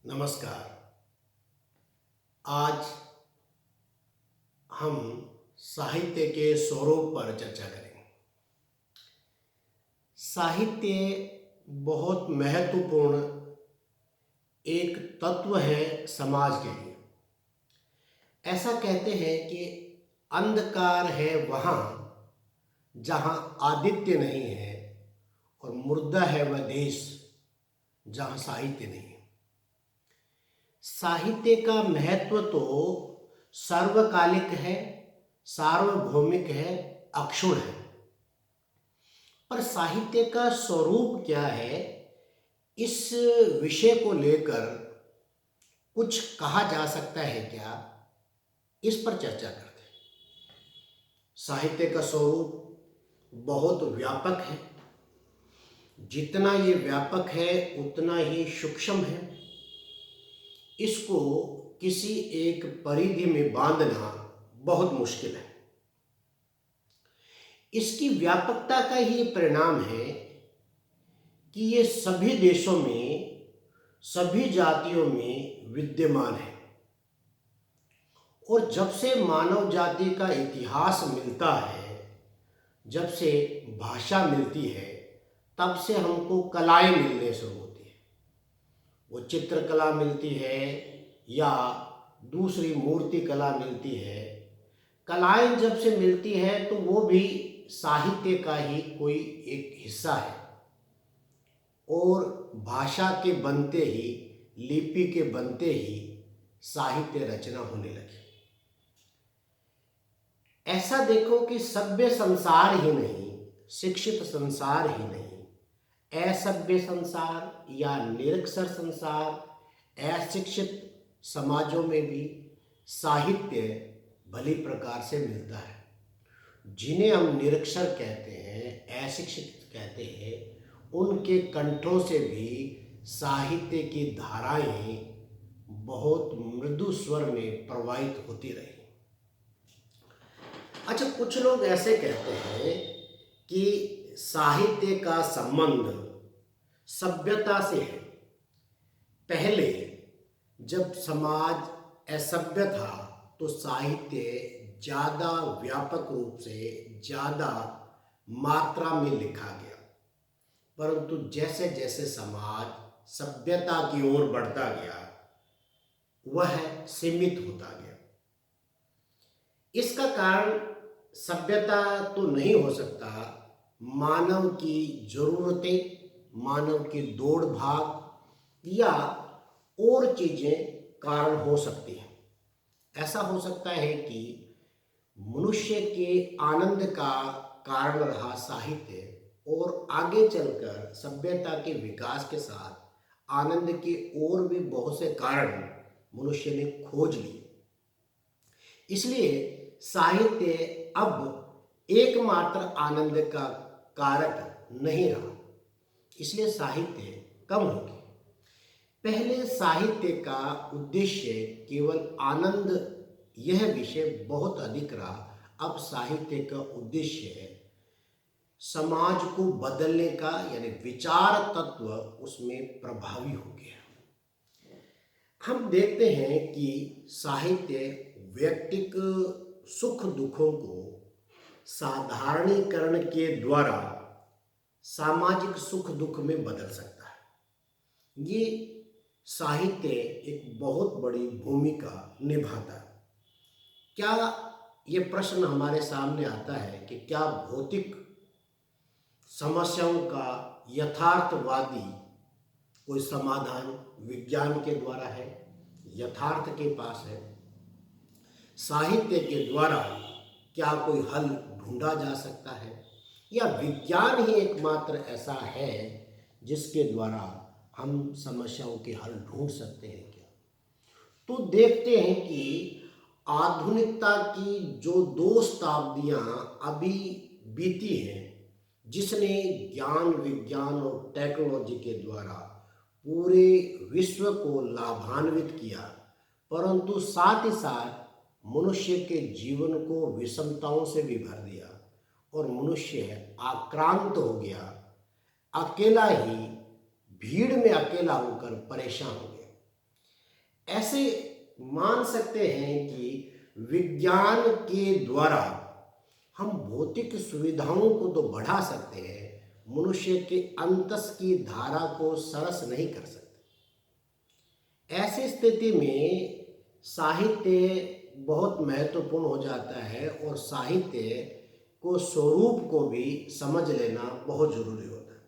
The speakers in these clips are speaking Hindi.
नमस्कार। आज हम साहित्य के स्वरूप पर चर्चा करेंगे। साहित्य बहुत महत्वपूर्ण एक तत्व है समाज के लिए। ऐसा कहते हैं कि अंधकार है वहाँ जहाँ आदित्य नहीं है और मुर्दा है वह देश जहाँ साहित्य नहीं है। साहित्य का महत्व तो सर्वकालिक है, सार्वभौमिक है, अक्षुण है। पर साहित्य का स्वरूप क्या है, इस विषय को लेकर कुछ कहा जा सकता है क्या, इस पर चर्चा करते हैं। साहित्य का स्वरूप बहुत व्यापक है। जितना ये व्यापक है उतना ही सूक्ष्म है। इसको किसी एक परिधि में बांधना बहुत मुश्किल है। इसकी व्यापकता का ही परिणाम है कि ये सभी देशों में, सभी जातियों में विद्यमान है। और जब से मानव जाति का इतिहास मिलता है, जब से भाषा मिलती है, तब से हमको कलाएं मिलने शुरू होती है। वो चित्रकला मिलती है या दूसरी मूर्ति कला मिलती है। कलाएं जब से मिलती है तो वो भी साहित्य का ही कोई एक हिस्सा है। और भाषा के बनते ही, लिपि के बनते ही साहित्य रचना होने लगी। ऐसा देखो कि सभ्य संसार ही नहीं, शिक्षित संसार ही नहीं, असभ्य संसार या निरक्षर संसार, अशिक्षित समाजों में भी साहित्य भली प्रकार से मिलता है। जिन्हें हम निरक्षर कहते हैं, अशिक्षित कहते हैं, उनके कंठों से भी साहित्य की धाराएं बहुत मृदु स्वर में प्रवाहित होती रही। अच्छा, कुछ लोग ऐसे कहते हैं कि साहित्य का संबंध सभ्यता से है। पहले जब समाज असभ्य था तो साहित्य ज़्यादा व्यापक रूप से, ज़्यादा मात्रा में लिखा गया। परंतु जैसे जैसे समाज सभ्यता की ओर बढ़ता गया, वह सीमित होता गया। इसका कारण सभ्यता तो नहीं हो सकता, मानव की जरूरतें, मानव की दौड़ भाग या और चीज़ें कारण हो सकती हैं। ऐसा हो सकता है कि मनुष्य के आनंद का कारण रहा साहित्य, और आगे चलकर सभ्यता के विकास के साथ आनंद के और भी बहुत से कारण मनुष्य ने खोज लिए। इसलिए साहित्य अब एकमात्र आनंद का कारक नहीं रहा। इसलिए साहित्य कम हो गया। पहले साहित्य का उद्देश्य केवल आनंद, यह विषय बहुत अधिक रहा। अब साहित्य का उद्देश्य है समाज को बदलने का, यानी विचार तत्व उसमें प्रभावी हो गया। हम देखते हैं कि साहित्य व्यक्तिक सुख दुखों को साधारणीकरण के द्वारा सामाजिक सुख दुख में बदल सकता है। ये साहित्य एक बहुत बड़ी भूमिका निभाता है। क्या ये प्रश्न हमारे सामने आता है कि क्या भौतिक समस्याओं का यथार्थवादी कोई समाधान विज्ञान के द्वारा है, यथार्थ के पास है? साहित्य के द्वारा क्या कोई हल ढूंढा जा सकता है, या विज्ञान ही एकमात्र ऐसा है जिसके द्वारा हम समस्याओं के हल ढूंढ सकते हैं क्या? तो देखते हैं कि आधुनिकता की जो 2 शताब्दियां अभी बीती हैं, जिसने ज्ञान, विज्ञान और टेक्नोलॉजी के द्वारा पूरे विश्व को लाभान्वित किया, परंतु साथ ही साथ मनुष्य के जीवन को विषमताओं से भी भर दिया और मनुष्य आक्रांत हो गया, अकेला ही, भीड़ में अकेला होकर परेशान हो गया। ऐसे मान सकते हैं कि विज्ञान के द्वारा हम भौतिक सुविधाओं को तो बढ़ा सकते हैं, मनुष्य के अंतस की धारा को सरस नहीं कर सकते। ऐसी स्थिति में साहित्य बहुत महत्वपूर्ण हो जाता है और साहित्य को स्वरूप को भी समझ लेना बहुत जरूरी होता है।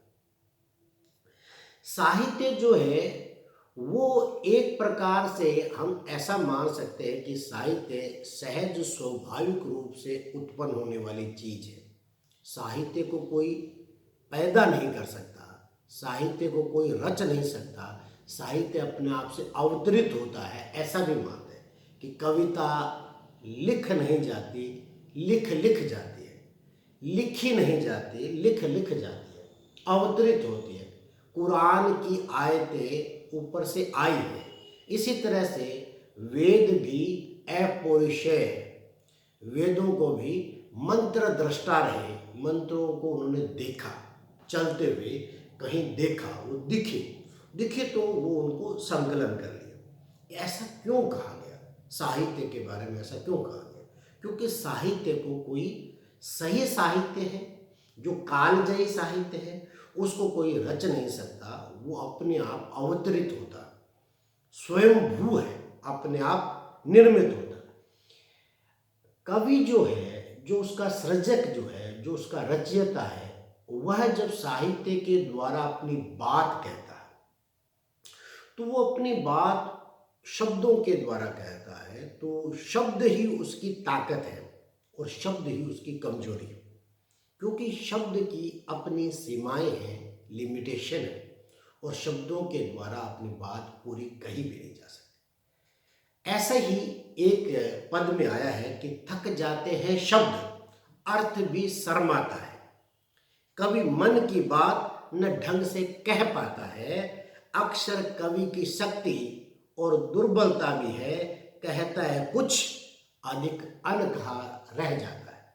साहित्य जो है वो एक प्रकार से हम ऐसा मान सकते हैं कि साहित्य सहज स्वाभाविक रूप से उत्पन्न होने वाली चीज है। साहित्य को कोई पैदा नहीं कर सकता, साहित्य को कोई रच नहीं सकता, साहित्य अपने आप से अवतरित होता है। ऐसा भी मानते हैं कि कविता लिख नहीं जाती, लिख जाती है, लिखी नहीं जाती, लिख जाती है, अवतरित होती है। कुरान की आयतें ऊपर से आई है। इसी तरह से वेद भी अपोषय है। वेदों को भी मंत्र दृष्टा रहे, मंत्रों को उन्होंने देखा, चलते हुए कहीं देखा, वो दिखे तो वो उनको संकलन कर लिया। ऐसा क्यों कहा गया? साहित्य के बारे में ऐसा क्यों कहा गया? क्योंकि साहित्य को कोई सही साहित्य है जो कालजयी साहित्य है, उसको कोई रच नहीं सकता। वो अपने आप अवतरित होता, स्वयंभू है, अपने आप निर्मित होता। कवि जो है, जो उसका सृजक जो है, जो उसका रचयिता है, वह जब साहित्य के द्वारा अपनी बात कहता है तो वो अपनी बात शब्दों के द्वारा कहता है। तो शब्द ही उसकी ताकत है और शब्द ही उसकी कमजोरी है, क्योंकि शब्द की अपनी सीमाएं हैं, लिमिटेशन है, और शब्दों के द्वारा अपनी बात पूरी कही भी नहीं जा सकती। ऐसा ही एक पद में आया है कि थक जाते हैं शब्द, अर्थ भी शर्माता है। कवि मन की बात न ढंग से कह पाता है। अक्षर कवि की शक्ति और दुर्बलता भी है। कहता है कुछ, अधिक अनकहा रह जाता है।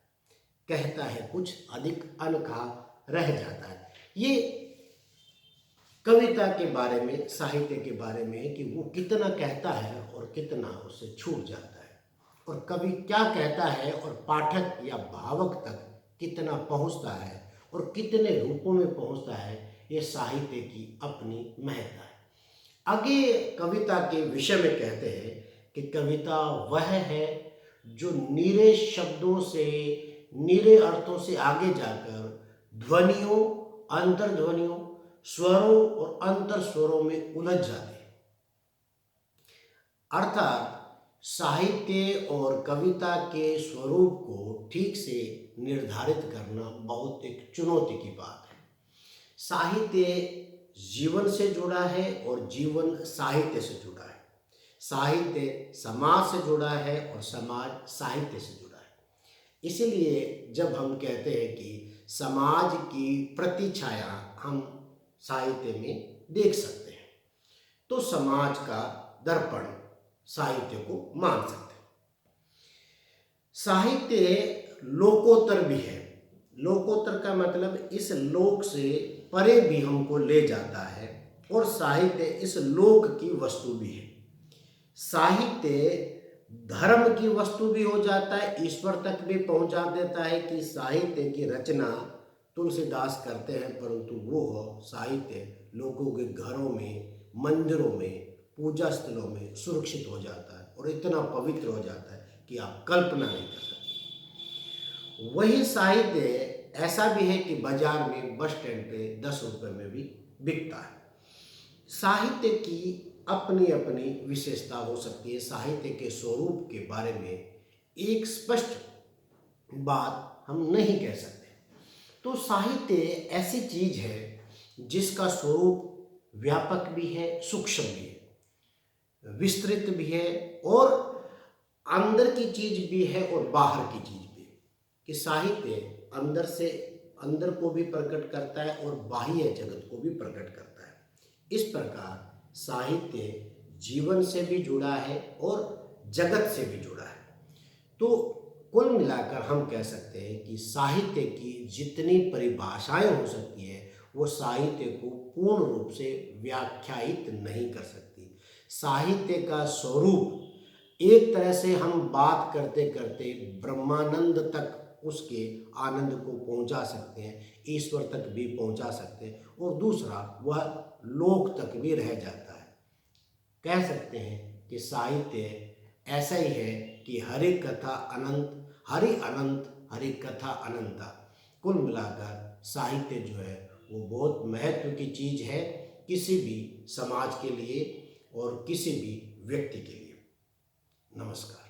कहता है कुछ, अधिक अनकहा रह जाता है। ये कविता के बारे में, साहित्य के बारे में है कि वो कितना कहता है और कितना उससे छूट जाता है, और कवि क्या कहता है और पाठक या भावक तक कितना पहुंचता है और कितने रूपों में पहुंचता है। ये साहित्य की अपनी महत्ता है। आगे कविता के विषय में कहते हैं कि कविता वह है जो नीरे शब्दों से, नीरे अर्थों से आगे जाकर ध्वनियों, अंतर्ध्वनियों, स्वरों और अंतर स्वरों में उलझ जाते हैं। अर्थात साहित्य और कविता के स्वरूप को ठीक से निर्धारित करना बहुत एक चुनौती की बात है। साहित्य जीवन से जुड़ा है और जीवन साहित्य से जुड़ा है। साहित्य समाज से जुड़ा है और समाज साहित्य से जुड़ा है। इसलिए जब हम कहते हैं कि समाज की प्रतिछाया हम साहित्य में देख सकते हैं, तो समाज का दर्पण साहित्य को मान सकते हैं। साहित्य लोकोत्तर भी है। लोकोत्तर का मतलब इस लोक से परे भी हमको ले जाता है, और साहित्य इस लोक की वस्तु भी है। साहित्य धर्म की वस्तु भी हो जाता है, ईश्वर तक भी पहुंचा देता है कि साहित्य की रचना तुलसीदास करते हैं, परंतु वो साहित्य लोगों के घरों में, मंदिरों में, पूजा स्थलों में सुरक्षित हो जाता है और इतना पवित्र हो जाता है कि आप कल्पना नहीं कर सकते। वही साहित्य ऐसा भी है कि बाजार में, बस स्टैंड पे 10 रुपये में भी बिकता है। साहित्य की अपनी अपनी विशेषता हो सकती है। साहित्य के स्वरूप के बारे में एक स्पष्ट बात हम नहीं कह सकते। तो साहित्य ऐसी चीज है जिसका स्वरूप व्यापक भी है, सूक्ष्म भी है, विस्तृत भी है, और अंदर की चीज भी है और बाहर की चीज भी है। कि साहित्य अंदर से, अंदर को भी प्रकट करता है और बाह्य जगत को भी प्रकट करता है। इस प्रकार साहित्य जीवन से भी जुड़ा है और जगत से भी जुड़ा है। तो कुल मिलाकर हम कह सकते हैं कि साहित्य की जितनी परिभाषाएं हो सकती है, वो साहित्य को पूर्ण रूप से व्याख्यायित नहीं कर सकती। साहित्य का स्वरूप एक तरह से हम बात करते करते ब्रह्मानंद तक उसके आनंद को पहुंचा सकते हैं, ईश्वर तक भी पहुंचा सकते हैं, और दूसरा वह लोक तक भी रह जाता है। कह सकते हैं कि साहित्य ऐसा ही है कि हरि कथा अनंत, हरि अनंत, हरि कथा अनंता। कुल मिलाकर साहित्य जो है वो बहुत महत्व की चीज़ है किसी भी समाज के लिए और किसी भी व्यक्ति के लिए। नमस्कार।